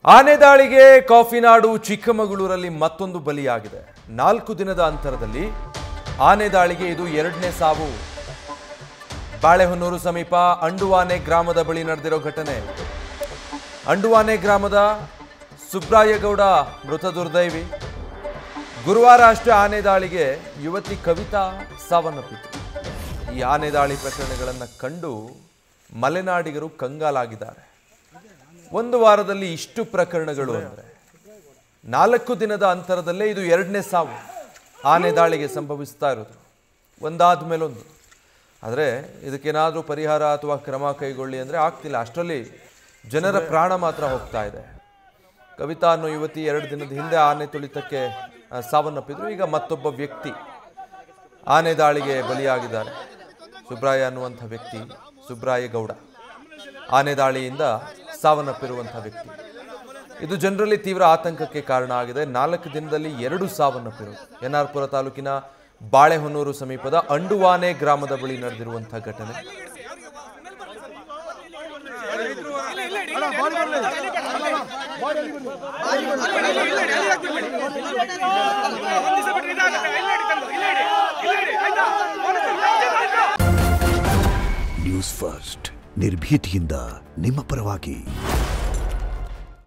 ಆನೆ ದಾಳಿಗೆ ಕಾಫಿನಾಡು ಚಿಕ್ಕಮಗಳೂರಲ್ಲಿ ಮತ್ತೊಂದು ಬಲಿಯಾಗಿದೆ. 4 ದಿನದ ಅಂತರದಲ್ಲಿ ಆನೆ ದಾಳಿಗೆ ಇದು ಎರಡನೇ ಸಾವು. ಬಾಳೆಹೊನ್ನೂರು ಸಮೀಪ ಅಂಡುವಾನೆ ಗ್ರಾಮದ ಬಳಿ ನಡೆದಿರೋ ಘಟನೆ. ಅಂಡುವಾನೆ ಗ್ರಾಮದ ಸುಬ್ರಾಯಗೌಡ ಮೃತ ದುರ್ದೈವಿ. ಗುರುವಾರ ಅಷ್ಟೇ ಆನೆ ದಾಳಿಗೆ ಯುವತಿ ಕವಿತಾ ಸಾವನ್ನಪ್ಪಿತು. ಈ ಆನೆ ದಾಳಿ ಪ್ರಕರಣಗಳನ್ನು ಕಂಡು ಮಲೆನಾಡಿಗರು ಕಂಗಾಲಾಗಿದ್ದಾರೆ. ಒಂದು ವಾರದಲ್ಲಿ ಇಷ್ಟು ಪ್ರಕರಣಗಳು ಅಂದರೆ 4 ದಿನದ ಅಂತರದಲ್ಲೇ ಇದು ಎರಡನೇ ಸಾವು ಆನೆ ದಾಳಿಗೆ ಸಂಭವಿಸ್ತಾ ಇರೋದು, ಒಂದಾದ ಮೇಲೊಂದು. ಆದರೆ ಇದಕ್ಕೇನಾದರೂ ಪರಿಹಾರ ಅಥವಾ ಕ್ರಮ ಕೈಗೊಳ್ಳಿ ಅಂದರೆ ಆಗ್ತಿಲ್ಲ. ಅಷ್ಟರಲ್ಲಿ ಜನರ ಪ್ರಾಣ ಮಾತ್ರ ಹೋಗ್ತಾ ಇದೆ. ಕವಿತಾ ಅನ್ನೋ ಯುವತಿ 2 ದಿನದ ಹಿಂದೆ ಆನೆ ತುಳಿತಕ್ಕೆ ಸಾವನ್ನಪ್ಪಿದ್ರು. ಈಗ ಮತ್ತೊಬ್ಬ ವ್ಯಕ್ತಿ ಆನೆ ದಾಳಿಗೆ ಬಲಿಯಾಗಿದ್ದಾರೆ. ಸುಬ್ರಾಯ ಅನ್ನುವಂಥ ವ್ಯಕ್ತಿ, ಸುಬ್ರಾಯಗೌಡ, ಆನೆ ದಾಳಿಯಿಂದ ಸಾವನ್ನಪ್ಪಿರುವಂಥ ವ್ಯಕ್ತಿ. ಇದು ಜನರಲ್ಲಿ ತೀವ್ರ ಆತಂಕಕ್ಕೆ ಕಾರಣ ಆಗಿದೆ. 4 ದಿನದಲ್ಲಿ 2 ಸಾವನ್ನಪ್ಪಿರುವುದು. ಎನ್ಆರ್ಪುರ ತಾಲೂಕಿನ ಬಾಳೆಹೊನ್ನೂರು ಸಮೀಪದ ಅಂಡುವಾನೆ ಗ್ರಾಮದ ಬಳಿ ನಡೆದಿರುವಂಥ ಘಟನೆ. ನ್ಯೂಸ್ ಫಸ್ಟ್, ನಿರ್ಭೀತಿಯಿಂದ ನಿಮ್ಮ ಪರವಾಗಿ.